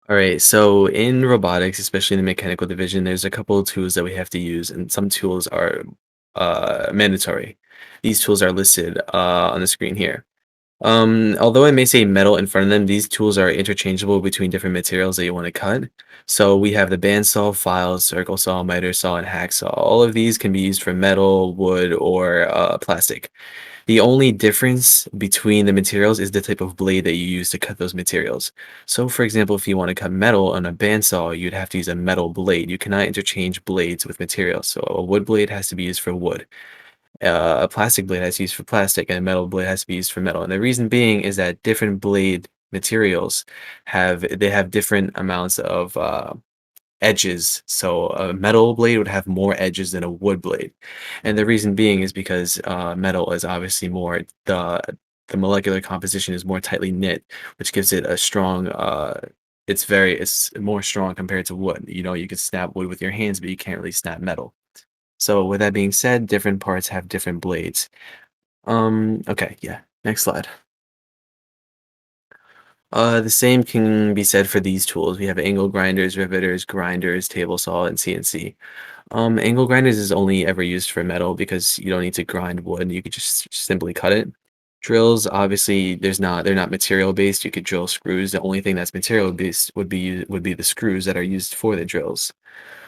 All right, so in robotics, especially in the mechanical division, there's a couple of tools that we have to use, and some tools are mandatory. These tools are listed on the screen here. Although it may say metal in front of them, these tools are interchangeable between different materials that you want to cut. So we have the bandsaw, file, circle saw, miter saw, and hacksaw. All of these can be used for metal, wood, or plastic. The only difference between the materials is the type of blade that you use to cut those materials. So, for example, if you want to cut metal on a bandsaw, you'd have to use a metal blade. You cannot interchange blades with materials. So, a wood blade has to be used for wood. A plastic blade has to be used for plastic, and a metal blade has to be used for metal. And the reason being is that different blade materials have different amounts of edges. So a metal blade would have more edges than a wood blade. And the reason being is because metal is obviously more the molecular composition is more tightly knit, which gives it a strong it's more strong compared to wood. You know, you can snap wood with your hands, but you can't really snap metal. So with that being said, different parts have different blades. Okay, yeah. Next slide. The same can be said for these tools. We have angle grinders, riveters, grinders, table saw, and CNC. Angle grinders is only ever used for metal because you don't need to grind wood. You could just simply cut it. Drills, obviously, they're not material based. You could drill screws. The only thing that's material based would be the screws that are used for the drills.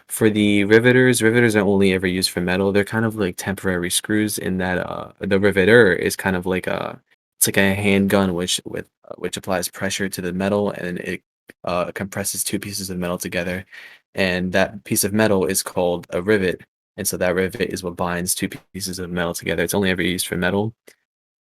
For the riveters, riveters are only ever used for metal. They're kind of like temporary screws in that the riveter is kind of like a it's like a handgun which applies pressure to the metal and it compresses two pieces of metal together. And that piece of metal is called a rivet. And so that rivet is what binds two pieces of metal together. It's only ever used for metal.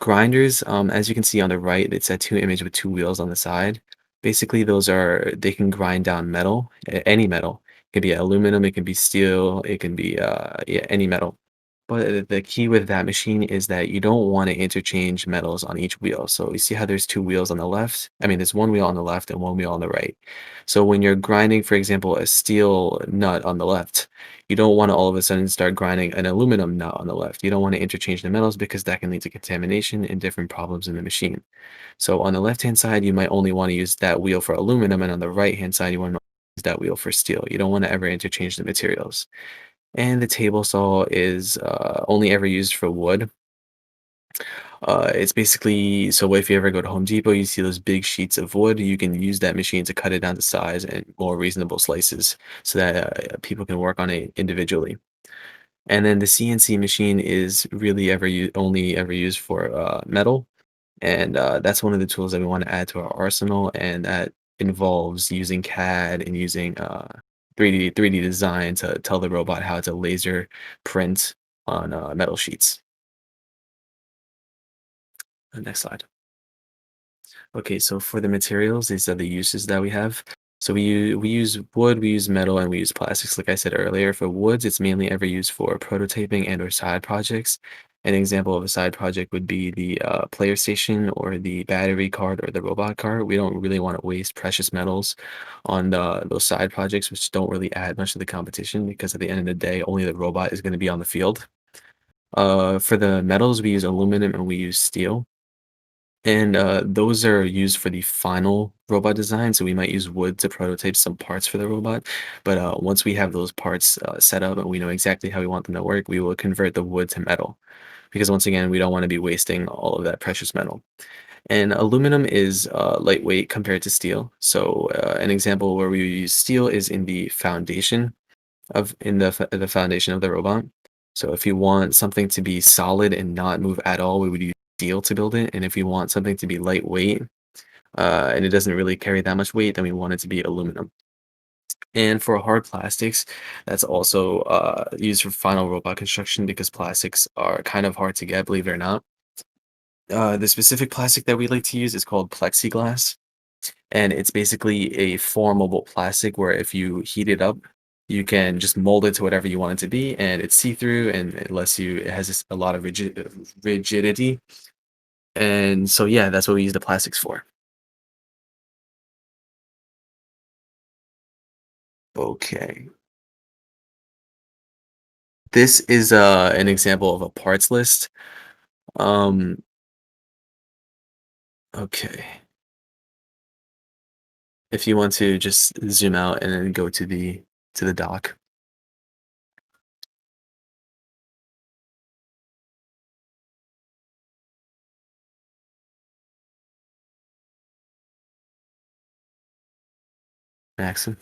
Grinders, as you can see on the right, it's a two image with two wheels on the side. Basically, they can grind down metal, any metal. It could be aluminum, it can be steel, it can be yeah, any metal. But the key with that machine is that you don't want to interchange metals on each wheel. So you see how there's two wheels on the left? I mean, there's one wheel on the left and one wheel on the right. So when you're grinding, for example, a steel nut on the left, you don't want to all of a sudden start grinding an aluminum nut on the left. You don't want to interchange the metals because that can lead to contamination and different problems in the machine. So on the left-hand side, you might only want to use that wheel for aluminum, and on the right-hand side, you want to use that wheel for steel. You don't want to ever interchange the materials. And the table saw is only ever used for wood. It's basically so if you ever go to Home Depot, you see those big sheets of wood. You can use that machine to cut it down to size and more reasonable slices, so that people can work on it individually. And then the CNC machine is really only ever used for metal, and that's one of the tools that we want to add to our arsenal, and that involves using CAD and using 3D design to tell the robot how to laser print on metal sheets. Next slide. Okay, so for the materials, these are the uses that we have. So we use wood, we use metal, and we use plastics. Like I said earlier, for woods, it's mainly ever used for prototyping and or side projects. An example of a side project would be the player station or the battery card or the robot card. We don't really want to waste precious metals on those side projects, which don't really add much to the competition because at the end of the day, only the robot is going to be on the field. For the metals, we use aluminum and we use steel. And those are used for the final robot design. So we might use wood to prototype some parts for the robot. But once we have those parts set up and we know exactly how we want them to work, we will convert the wood to metal. Because once again, we don't want to be wasting all of that precious metal. And aluminum is lightweight compared to steel. So an example where we use steel is in the foundation the foundation of the robot. So if you want something to be solid and not move at all, we would use steel to build it. And if you want something to be lightweight and it doesn't really carry that much weight, then we want it to be aluminum. And for hard plastics, that's also used for final robot construction because plastics are kind of hard to get, believe it or not. The specific plastic that we like to use is called plexiglass. And it's basically a formable plastic where if you heat it up, you can just mold it to whatever you want it to be, and it's see-through and it has a lot of rigidity. And so yeah, that's what we use the plastics for. Okay. This is an example of a parts list. Um, okay. If you want to just zoom out and then go to the dock. Maxim.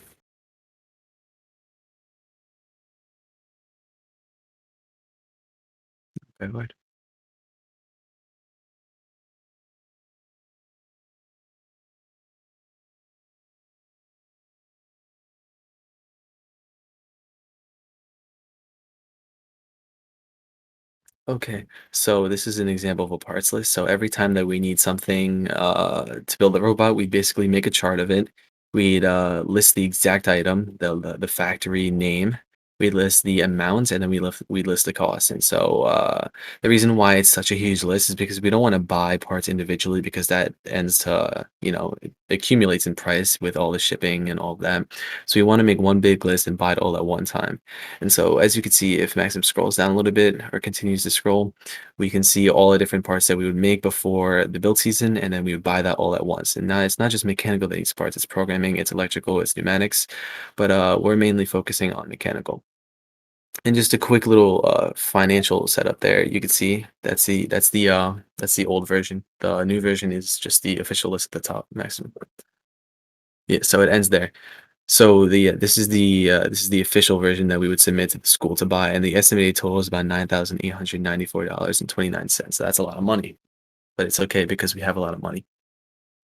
Forward. Okay, so this is an example of a parts list. So every time that we need something to build a robot, we basically make a chart of it. We'd list the exact item, the factory name. We list the amounts, and then we list the cost. And so the reason why it's such a huge list is because we don't want to buy parts individually because that ends to it accumulates in price with all the shipping and all of that. So we want to make one big list and buy it all at one time. And so as you can see, if Maxim scrolls down a little bit or continues to scroll, we can see all the different parts that we would make before the build season, and then we would buy that all at once. And now it's not just mechanical that needs parts, it's programming, it's electrical, it's pneumatics, but we're mainly focusing on mechanical. And just a quick little financial setup there. You can see that's the old version. The new version is just the official list at the top, Maxim. Yeah, so it ends there. So this is the official version that we would submit to the school to buy, and the estimated total is about $9,894.29. So that's a lot of money, but it's okay because we have a lot of money.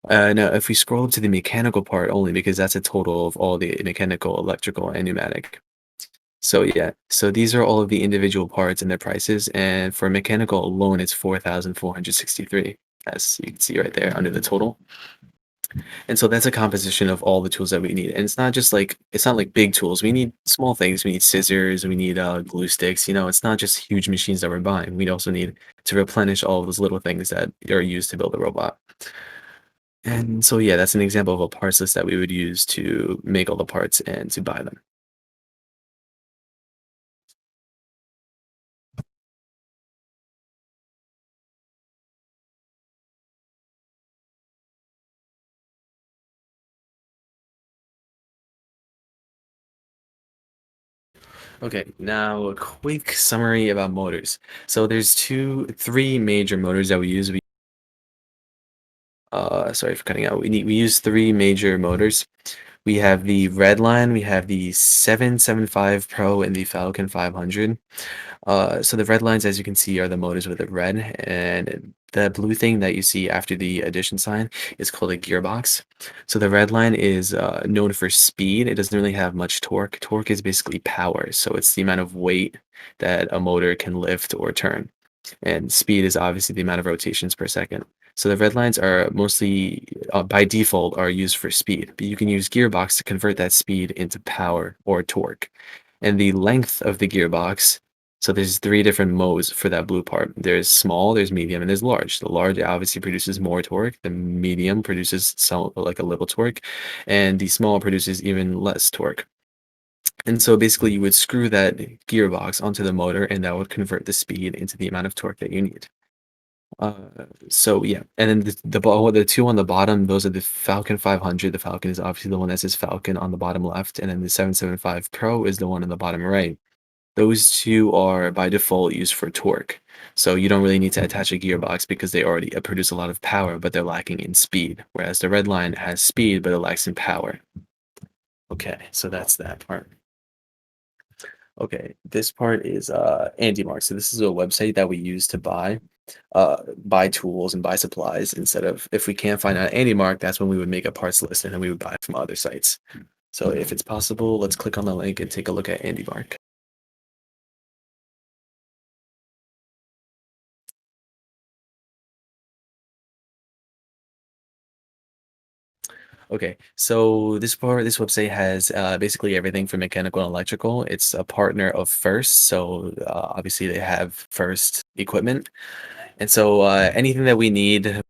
Now, if we scroll up to the mechanical part only, because that's a total of all the mechanical, electrical, and pneumatic. So yeah, so these are all of the individual parts and their prices, and for mechanical alone, it's 4,463, as you can see right there under the total. And so that's a composition of all the tools that we need. And it's not like big tools. We need small things. We need scissors, we need glue sticks. It's not just huge machines that we're buying. We also need to replenish all of those little things that are used to build a robot. And so yeah, that's an example of a parts list that we would use to make all the parts and to buy them. Okay, now a quick summary about motors. So there's three major motors that we use. Sorry for cutting out. We use three major motors. We have the red line, we have the 775 Pro, and the Falcon 500. So the red lines, as you can see, are the motors with the red, and the blue thing that you see after the addition sign is called a gearbox. So the red line is known for speed. It doesn't really have much torque. Torque is basically power, so it's the amount of weight that a motor can lift or turn. And speed is obviously the amount of rotations per second. So the red lines are mostly, by default, are used for speed, but you can use gearbox to convert that speed into power or torque. And the length of the gearbox, so there's three different modes for that blue part. There's small, there's medium, and there's large. The large obviously produces more torque. The medium produces some like a little torque, and the small produces even less torque. And so basically, you would screw that gearbox onto the motor, and that would convert the speed into the amount of torque that you need. Uh, so yeah, and then the two on the bottom, those are the Falcon 500. The Falcon is obviously the one that says Falcon on the bottom left, and then the 775 Pro is the one on the bottom right. Those two are by default used for torque. So you don't really need to attach a gearbox because they already produce a lot of power, but they're lacking in speed. Whereas the red line has speed, but it lacks in power. Okay, so that's that part. Okay, this part is AndyMark. So this is a website that we use to buy tools and buy supplies instead of if we can't find an AndyMark, that's when we would make a parts list and then we would buy it from other sites. So if it's possible, let's click on the link and take a look at AndyMark. Okay, so this website has basically everything for mechanical and electrical. It's a partner of First, so obviously they have First equipment, and so anything that we need,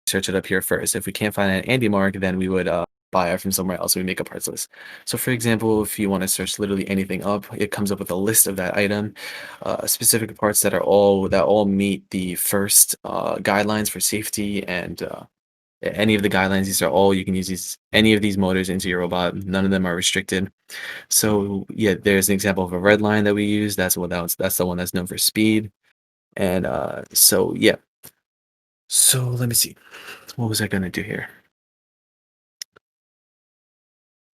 search it up here first. If we can't find an Andy Mark, then we would buy it from somewhere else. We make a parts list. So, for example, if you want to search literally anything up, it comes up with a list of that item, specific parts that all meet the First guidelines for safety and any of the guidelines. These are all you can use these any of these motors into your robot. None of them are restricted. So yeah, there's an example of a red line that we use. That's the one that's known for speed. And so yeah. So let me see. What was I gonna do here?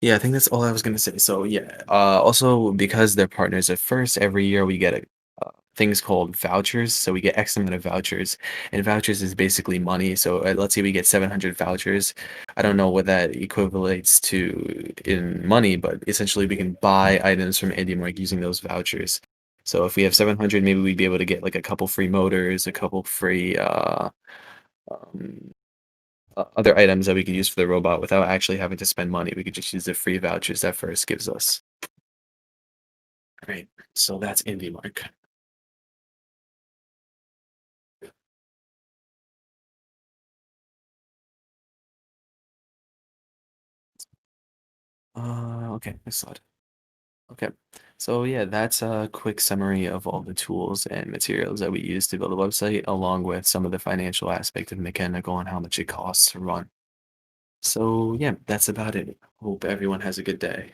Yeah, I think that's all I was gonna say. So yeah, also because they're partners at first, every year we get things called vouchers. So we get X amount of vouchers, and vouchers is basically money. So let's say we get 700 vouchers. I don't know what that equivalates to in money, but essentially we can buy items from IndyMark using those vouchers. So if we have 700, maybe we'd be able to get like a couple free motors, a couple free um, other items that we could use for the robot without actually having to spend money. We could just use the free vouchers that first gives us. Right. So that's IndyMark. Okay, I saw it. Okay. So yeah, that's a quick summary of all the tools and materials that we use to build a website, along with some of the financial aspect and mechanical and how much it costs to run. So yeah, that's about it. Hope everyone has a good day.